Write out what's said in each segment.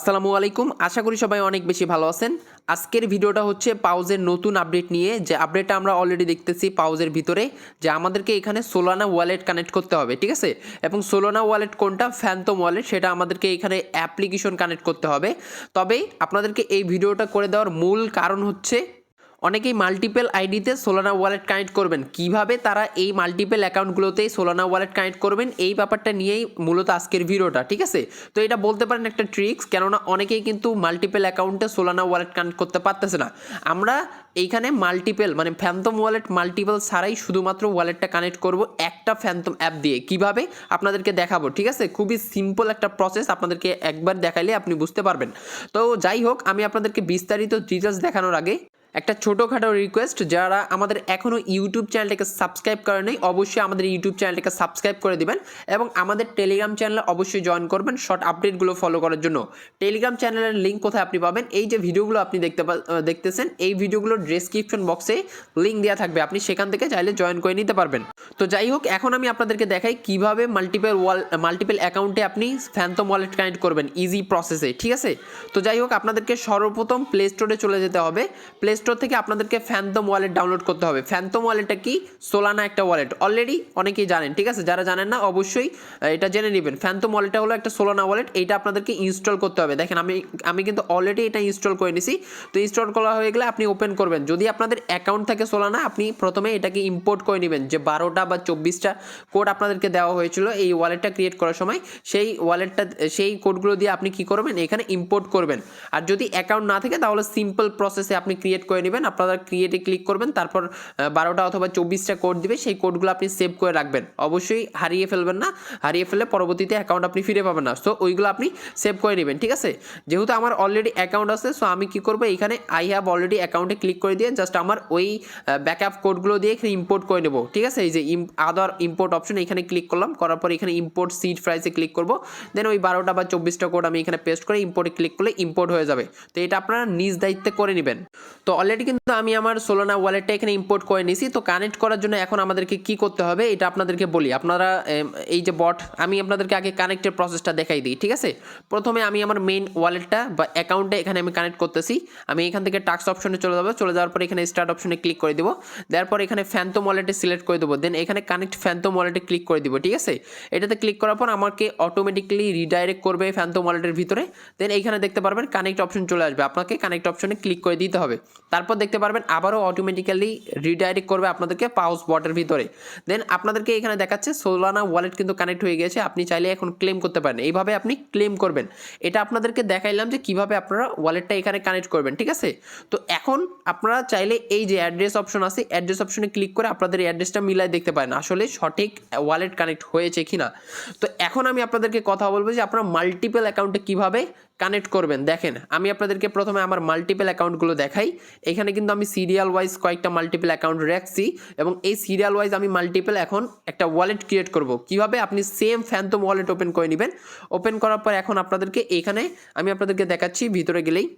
আসসালামু আলাইকুম। আশা করি সবাই অনেক বেশি ভালো আছেন। আজকের ভিডিওটা হচ্ছে পাউজের নতুন আপডেট নিয়ে, যে আপডেটটা আমরা অলরেডি দেখতেছি পাউজের ভিতরে যে আমাদেরকে এখানে সোলানা ওয়ালেট কানেক্ট করতে হবে, ঠিক আছে? এবং সোলানা ওয়ালেট কোনটা, ফ্যান্টম ওয়ালেট, সেটা আমাদেরকে এখানে অ্যাপ্লিকেশন কানেক্ট করতে হবে। তবে আপনাদেরকে এই ভিডিওটা করে দেওয়ার মূল কারণ হচ্ছে অনেকেই মাল্টিপল আইডিতে সোলানা ওয়ালেট কানেক্ট করবেন, কিভাবে তারা এই মাল্টিপল অ্যাকাউন্টগুলোতে সোলানা ওয়ালেট কানেক্ট করবেন এই ব্যাপারটা নিয়েই মূলত আজকের ভিডিওটা, ঠিক আছে? তো এটা বলতে পারেন একটা ট্রিক্স, কেননা অনেকেই কিন্তু মাল্টিপল অ্যাকাউন্টে সোলানা ওয়ালেট কানেক্ট করতে পারতেছে না। আমরা এইখানে মাল্টিপল মানে ফ্যান্টম ওয়ালেট মাল্টিপল ছাড়াই শুধুমাত্র ওয়ালেটটা কানেক্ট করব একটা ফ্যান্টম অ্যাপ দিয়ে। কিভাবে আপনাদেরকে দেখাবো, ঠিক আছে? খুবই সিম্পল একটা প্রসেস, আপনাদেরকে একবার দেখাইলে আপনি বুঝতে পারবেন। তো যাই হোক, আমি আপনাদেরকে বিস্তারিত ডিটেলস দেখানোর আগে একটা ছোটোখাটো রিকোয়েস্ট, যারা আমাদের এখনও ইউটিউব চ্যানেলটাকে সাবস্ক্রাইব করে নেই অবশ্যই আমাদের ইউটিউব চ্যানেলটাকে সাবস্ক্রাইব করে দিবেন এবং আমাদের টেলিগ্রাম চ্যানেলে অবশ্যই জয়েন করবেন শর্ট আপডেটগুলো ফলো করার জন্য। টেলিগ্রাম চ্যানেলের লিঙ্ক কোথায় আপনি পাবেন, এই যে ভিডিওগুলো আপনি দেখতেছেন এই ভিডিওগুলোর ডেসক্রিপশন বক্সে লিঙ্ক দেওয়া থাকবে, আপনি সেখান থেকে চাইলে জয়েন করে নিতে পারবেন। তো যাই হোক, এখন আমি আপনাদেরকে দেখাই কিভাবে মাল্টিপল অ্যাকাউন্টে আপনি ফ্যান্টম ওয়ালেট কানেক্ট করবেন ইজি প্রসেসে, ঠিক আছে? তো যাই হোক, আপনাদেরকে সর্বপ্রথম প্লে স্টোরে চলে যেতে হবে। প্লে স্টোর থেকে আপনাদেরকে ফ্যান্টম ওয়ালেট ডাউনলোড করতে হবে। ফ্যান্টম ওয়ালেটটা কি? সোলানা একটা ওয়ালেট, অলরেডি অনেকেই জানেন, ঠিক আছে? যারা জানেন না অবশ্যই এটা জেনে নেবেন। ফ্যান্টম ওয়ালেটটা হলো একটা সোলানা ওয়ালেট, এইটা আপনাদেরকে ইনস্টল করতে হবে। দেখেন আমি কিন্তু অলরেডি এটা ইনস্টল করে নিছি। তো ইনস্টল করা হয়ে গেলে আপনি ওপেন করবেন। যদি আপনাদের অ্যাকাউন্ট থাকে সোলানা, আপনি প্রথমে এটাকে ইম্পোর্ট করে নেবেন, যে 12টা বা 24টা কোড আপনাদেরকে দেওয়া হয়েছিল এই ওয়ালেটটা ক্রিয়েট করার সময়, সেই কোডগুলো দিয়ে আপনি কি করবেন, এখানে ইম্পোর্ট করবেন। আর যদি অ্যাকাউন্ট না থাকে তাহলে সিম্পল প্রসেসে আপনি ক্রিয়েট করে নেবেন। আপনারা ক্রিয়েটে ক্লিক করবেন, তারপর 12টা অথবা 24টা কোড দিবে, সেই কোডগুলো আপনি সেভ করে রাখবেন। অবশ্যই হারিয়ে ফেলবেন না, হারিয়ে ফেললে পরবর্তীতে অ্যাকাউন্ট আপনি ফিরে পাবেন না। সো ওইগুলো আপনি সেভ করে নেবেন, ঠিক আছে? যেহেতু আমার অলরেডি অ্যাকাউন্ট আছে, সো আমি কি করবো, এখানে আই হ্যাভ অলরেডি অ্যাকাউন্টে ক্লিক করে দিয়ে জাস্ট আমার ওই ব্যাকআপ কোডগুলো দিয়ে এখানে ইম্পোর্ট করে নেবো, ঠিক আছে? এই যে আদার ইম্পোর্ট অপশন এখানে ক্লিক করলাম, করার পর এখানে ইম্পোর্ট সিড প্রাইসে ক্লিক করবো। দেন ওই 12টা বা 24টা কোড আমি এখানে পেস্ট করে ইম্পোর্টে ক্লিক করলে ইম্পোর্ট হয়ে যাবে। তো এটা আপনারা নিজ দায়িত্বে করে নেবেন। তো অলরেডি কিন্তু আমি আমার সোলানা ওয়ালেটটা এখানে ইম্পোর্ট করে নিয়েছি। তো কানেক্ট করার জন্য এখন আমাদেরকে কি করতে হবে এটা আপনাদেরকে বলি। আপনারা এই যে বট, আমি আপনাদেরকে আগে কানেক্টের প্রসেসটা দেখাই দিই, ঠিক আছে? প্রথমে আমি আমার মেইন ওয়ালেটটা বা অ্যাকাউন্টে এখানে আমি কানেক্ট করতেছি। আমি এখান থেকে টাস্ক অপশনে চলে যাবো, চলে যাওয়ার পর এখানে স্টার্ট অপশনে ক্লিক করে দেবো। দেওয়ার পর এখানে ফ্যান্টম ওয়ালেটে সিলেক্ট করে দেবো, দেন এখানে কানেক্ট ফ্যান্টম ওয়ালেটে ক্লিক করে দিব, ঠিক আছে? এটাতে ক্লিক করার পর আমাকে অটোমেটিক্যালি রিডাইরেক্ট করবে ফ্যান্টম ওয়ালেটের ভিতরে। দেন এইখানে দেখতে পারবেন কানেক্ট অপশন চলে আসবে, আপনাকে কানেক্ট অপশনে ক্লিক করে দিতে হবে। তারপর দেখতে পারবেন আবারও অটোমেটিক্যালি রিডাইরেক্ট করবে আপনাদেরকে পাউস বটের ভিতরে। দেন আপনাদেরকে এখানে দেখাচ্ছে সোলানা ওয়ালেট কিন্তু কানেক্ট হয়ে গেছে, আপনি চাইলে এখন ক্লেম করতে পারেন। এইভাবে আপনি ক্লেম করবেন। এটা আপনাদেরকে দেখাইলাম যে কিভাবে আপনারা ওয়ালেটটা এখানে কানেক্ট করবেন, ঠিক আছে? তো এখন আপনারা চাইলে এই যে অ্যাড্রেস অপশন আছে, অ্যাড্রেস অপশনে ক্লিক করে আপনাদের অ্যাড্রেসটা মিলাই দেখতে পারেন আসলে সঠিক ওয়ালেট কানেক্ট হয়েছে কিনা। তো এখন আমি আপনাদেরকে কথা বলবো যে আপনারা মাল্টিপল অ্যাকাউন্টে কিভাবে কানেক্ট করবেন। দেখেন, আমি আপনাদেরকে প্রথমে আমার মাল্টিপল অ্যাকাউন্টগুলো দেখাই। এখানে কিন্তু আমি সিরিয়াল ওয়াইজ কয়েকটা মাল্টিপল অ্যাকাউন্ট রাখছি এবং এই সিরিয়াল ওয়াইজ আমি মাল্টিপল এখন একটা ওয়ালেট ক্রিয়েট করব। কিভাবে আপনি সেম ফ্যান্টম ওয়ালেট ওপেন করে নেবেন। ওপেন করার পর এখন আপনাদেরকে এখানে আমি আপনাদেরকে দেখাচ্ছি, ভিতরে গেলেই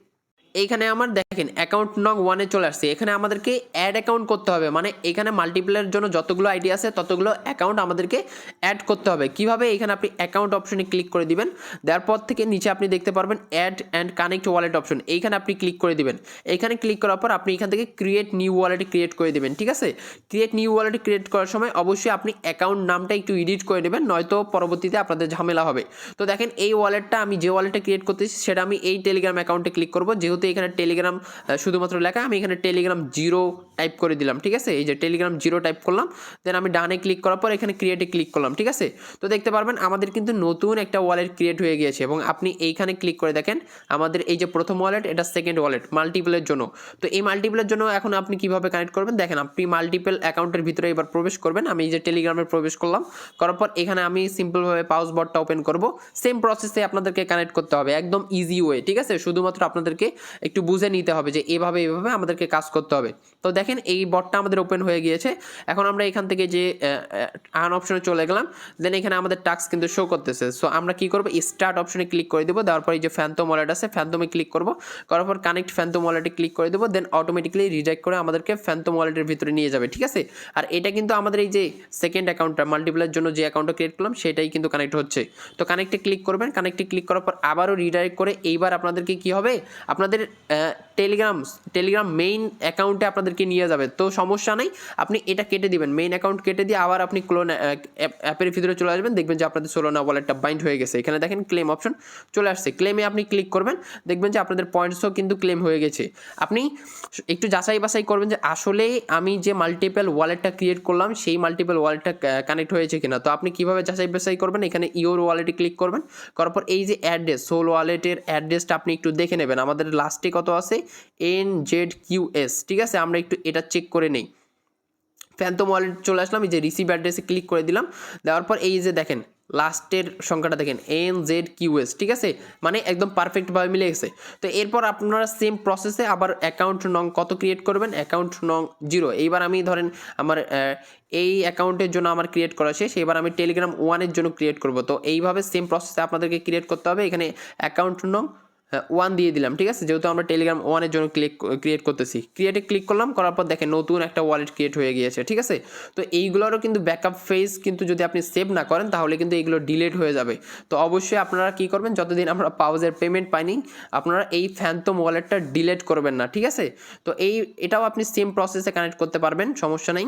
এইখানে আমার দেখেন অ্যাকাউন্ট নং 1-এ চলে আসছে। এখানে আমাদেরকে অ্যাড অ্যাকাউন্ট করতে হবে, মানে এখানে মাল্টিপ্লের জন্য যতগুলো আইডি আছে ততগুলো অ্যাকাউন্ট আমাদেরকে অ্যাড করতে হবে। কিভাবে? এখানে আপনি অ্যাকাউন্ট অপশনে ক্লিক করে দিবেন। দেওয়ার পর থেকে নিচে আপনি দেখতে পারবেন add and connect wallet option, এইখানে আপনি ক্লিক করে দিবেন। এইখানে ক্লিক করার পর আপনি এখান থেকে ক্রিয়েট নিউ ওয়ালেট ক্রিয়েট করে দিবেন, ঠিক আছে? ক্রিয়েট নিউ ওয়ালেট ক্রিয়েট করার সময় অবশ্যই আপনি অ্যাকাউন্ট নামটা একটু এডিট করে নেবেন, নয়তো পরবর্তীতে আপনাদের ঝামেলা হবে। তো দেখেন এই ওয়ালেটটা আমি যে ওয়ালেটটা ক্রিয়েট করতেছি সেটা আমি এই টেলিগ্রাম অ্যাকাউন্টে ক্লিক করবো। যেহেতু এখানে টেলিগ্রাম শুধুমাত্র লেখা, আমি এখানে টেলিগ্রাম 0 টাইপ করে দিলাম, ঠিক আছে? এই যে টেলিগ্রাম 0 টাইপ করলাম। দেন আমি ডানে ক্লিক করার পর এখানে ক্রিয়েটে ক্লিক করলাম, ঠিক আছে? তো দেখতে পারবেন আমাদের কিন্তু নতুন একটা ওয়ালেট ক্রিয়েট হয়ে গিয়েছে এবং আপনি এইখানে ক্লিক করে দেখেন আমাদের এই যে প্রথম ওয়ালেট, এটা সেকেন্ড ওয়ালেট মাল্টিপলের জন্য। তো এই মাল্টিপলের জন্য এখন আপনি কিভাবে কানেক্ট করবেন দেখেন, আপনি মাল্টিপল অ্যাকাউন্টের ভিতরে এবার প্রবেশ করবেন। আমি এই যে টেলিগ্রামে প্রবেশ করলাম, করার পর এখানে আমি সিম্পলভাবে পাউস বটটা ওপেন করব। সেম প্রসেসে আপনাদেরকে কানেক্ট করতে হবে, একদম ইজি ওয়ে, ঠিক আছে? শুধুমাত্র আপনাদেরকে একটু বুঝে নিতে হবে যে এভাবে আমাদেরকে কাজ করতে হবে। তো দেখেন এই বটটা আমাদের ওপেন হয়ে গিয়েছে। এখন আমরা এখান থেকে যে আর্ন অপশনে চলে গেলাম, দেন এখানে আমাদের টাস্ক কিন্তু শো করতেছে। সো আমরা কি করব, স্টার্ট অপশনে ক্লিক করে দেবো, দেওয়ার পর এই যে ফ্যান্টম ওয়ালেট আছে ফ্যান্টমে ক্লিক করব, করার পর কানেক্ট ফ্যান্টম ওয়ালেটে ক্লিক করে দেবো, দেন অটোমেটিক্যালি রিডাইরেক্ট করে আমাদেরকে ফ্যান্টম ওয়ালেটের ভিতরে নিয়ে যাবে, ঠিক আছে। আর এটা কিন্তু আমাদের এই যে সেকেন্ড অ্যাকাউন্টটা মাল্টিপ্লাইয়ের জন্য যে অ্যাকাউন্টটা ক্রিয়েট করলাম সেটাই কিন্তু কানেক্ট হচ্ছে। তো কানেক্টে ক্লিক করবেন, কানেক্টে ক্লিক করার পর আবারও রিডাইরেক্ট করে এইবার আপনাদেরকে কি হবে, আপনাদের টেলিগ্রাম মেইন অ্যাকাউন্টে আপনাদেরকে নিয়ে যাবে। তো সমস্যা নেই, আপনি এটা কেটে দিবেন, মেইন অ্যাকাউন্ট কেটে দিয়ে আবার আপনি ক্লোন অ্যাপের ভিতরে চলে আসবেন, দেখবেন যে আপনাদের সোলানা ওয়ালেটটা বাইন্ড হয়ে গেছে। এখানে দেখেন ক্লেম অপশন চলে আসছে, ক্লেমে আপনি ক্লিক করবেন, দেখবেন যে আপনাদের পয়েন্টসও কিন্তু ক্লেম হয়ে গেছে। আপনি একটু যাচাই বাছাই করবেন যে আসলে আমি যে মাল্টিপল ওয়ালেটটা ক্রিয়েট করলাম সেই মাল্টিপল ওয়ালেটটা কানেক্ট হয়েছে কিনা। তো আপনি কিভাবে যাচাই বাছাই করবেন, এখানে ইওর ওয়ালেটে ক্লিক করবেন, করার পর এই যে অ্যাড্রেস সোল ওয়ালেটের অ্যাড্রেসটা আপনি একটু দেখে নেবেন, আমাদের লাস্টে কত আছে NZQS, ঠিক আছে। আমরা একটু এটা চেক করে নেই। ফ্যান্টম ওয়ালেট চলে আসলাম, এই যে রিসিভ অ্যাড্রেসে ক্লিক করে দিলাম, দেওয়ার পর এই যে দেখেন লাস্টের সংখ্যাটা দেখেন NZQS, ঠিক আছে, মানে একদম পারফেক্টভাবে মিলে গেছে। তো এরপর আপনারা সেম প্রসেসে আবার অ্যাকাউন্ট নং কত ক্রিয়েট করবেন, অ্যাকাউন্ট নং 0। এইবার আমি ধরেন আমার এই অ্যাকাউন্টের জন্য আমার ক্রিয়েট করা শেষ, এবার আমি টেলিগ্রাম 1-এর জন্য ক্রিয়েট করব। তো এইভাবে সেম প্রসেসে আপনাদেরকে ক্রিয়েট করতে হবে। এখানে অ্যাকাউন্ট নং 1 দিয়ে দিলাম, ঠিক আছে, যেহেতু আমরা টেলিগ্রাম 1-এর জন্য ক্রিয়েট করতেছি। ক্রিয়েটে ক্লিক করলাম, করার পর দেখেন নতুন একটা ওয়ালেট ক্রিয়েট হয়ে গিয়েছে, ঠিক আছে। তো এইগুলোরও কিন্তু ব্যাকআপ ফেজ কিন্তু যদি আপনি সেভ না করেন তাহলে কিন্তু এইগুলো ডিলিট হয়ে যাবে। তো অবশ্যই আপনারা কি করবেন, যতদিন আমরা পাউজের পেমেন্ট পাইনি আপনারা এই ফ্যান্টম ওয়ালেটটা ডিলিট করবেন না, ঠিক আছে। তো এটাও আপনি সেম প্রসেসে কানেক্ট করতে পারবেন, সমস্যা নেই।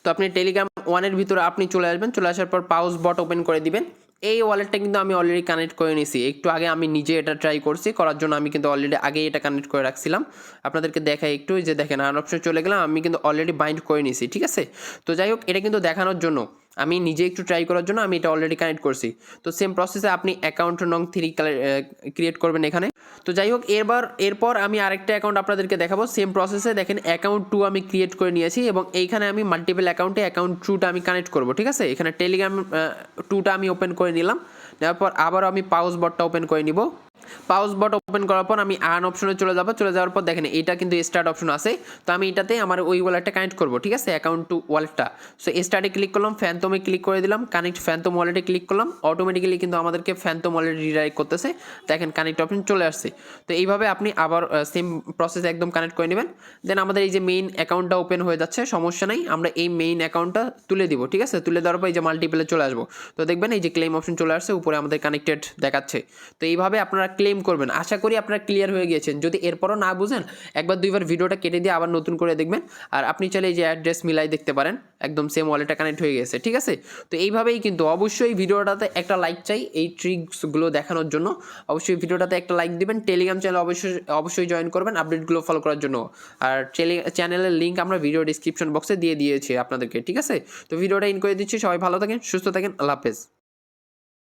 তো আপনি টেলিগ্রাম 1-এর ভিতরে আপনি চলে আসবেন, চলে আসার পর পাউজ বট ওপেন করে দিবেন। এই ওয়ালেটটা কিন্তু আমি অলরেডি কানেক্ট করে নিয়েছি, একটু আগে আমি নিজে এটা ট্রাই করছি, করার জন্য আমি কিন্তু অলরেডি আগে এটা কানেক্ট করে রাখছিলাম। আপনাদেরকে দেখাই একটু, যে দেখেন আর্ন অপশনে চলে গেলাম, আমি কিন্তু অলরেডি বাইন্ড করে নিয়েছি, ঠিক আছে। তো যাই হোক, এটা কিন্তু দেখানোর জন্য আমি নিজে একটু ট্রাই করার জন্য আমি এটা অলরেডি কানেক্ট করছি। তো সেম প্রসেসে আপনি অ্যাকাউন্ট নং 3 ক্রিয়েট করবেন এখানে। তো যাই হোক, এরপর আমি আরেকটা অ্যাকাউন্ট আপনাদেরকে দেখাবো সেম প্রসেসে। দেখেন অ্যাকাউন্ট 2 আমি ক্রিয়েট করে নিয়েছি এবং এইখানে আমি মাল্টিপল অ্যাকাউন্টে অ্যাকাউন্ট 2টা আমি কানেক্ট করব, ঠিক আছে। এখানে টেলিগ্রাম 2টা আমি ওপেন করে নিলাম, নেওয়ার পর আবারও আমি পাউজ বটটা ওপেন করে নিব। পাউজ বট ওপেন করার পর আমি আর্ন অপশনে চলে যাওয়ার পর দেখেন এটা কিন্তু স্টার্ট অপশন আছে। তো আমি এটাতে আমার ওই ওয়ালেটটা কানেক্ট করব, ঠিক আছে, অ্যাকাউন্ট টু ওয়ালেটটা। সো স্টার্টে ক্লিক করলাম, ফ্যান্টমে ক্লিক করে দিলাম, কানেক্ট ফ্যান্টম ওয়ালেটে ক্লিক করলাম, অটোমেটিক্যালি কিন্তু আমাদেরকে ফ্যান্টম ওয়ালেট রিডাইরেক্ট করতেছে। দেখেন কানেক্ট অপশন চলে আসছে। তো এইভাবে আপনি আবার সেম প্রসেসে একদম কানেক্ট করে নেবেন। দেন আমাদের এই যে মেইন অ্যাকাউন্টটা ওপেন হয়ে যাচ্ছে, সমস্যা নাই, আমরা এই মেইন অ্যাকাউন্টটা তুলে দিব, ঠিক আছে। তুলে দেওয়ার পর এই যে মাল্টিপলে চলে আসবো, তো দেখবেন এই যে ক্লেম অপশন চলে আসছে, উপরে আমাদের কানেক্টেড দেখাচ্ছে। তো এইভাবে আপনারা ক্লেম করবেন। আশা করি আপনারা ক্লিয়ার হয়ে গিয়েছেন। যদি এরপরও না বুঝেন একবার দুইবার ভিডিওটা কেটে দিয়ে আবার নতুন করে দেখবেন। আর আপনি চাইলে এই যে অ্যাড্রেস মিলাই দেখতে পারেন, একদম সেম ওয়ালেটটা কানেক্ট হয়ে গেছে, ঠিক আছে। তো এইভাবেই কিন্তু অবশ্যই ভিডিওটাতে একটা লাইক চাই এই ট্রিক্সগুলো দেখানোর জন্য। অবশ্যই ভিডিওটাতে একটা লাইক দিবেন, টেলিগ্রাম চ্যানেল অবশ্যই জয়েন করবেন আপডেটগুলো ফলো করার জন্য। আর চ্যানেলের লিঙ্ক আমরা ভিডিও ডিসক্রিপশন বক্সে দিয়ে দিয়েছি আপনাদেরকে, ঠিক আছে। তো ভিডিওটা ইন করে দিচ্ছি, সবাই ভালো থাকেন, সুস্থ থাকেন, আল্লাহ হাফেজ।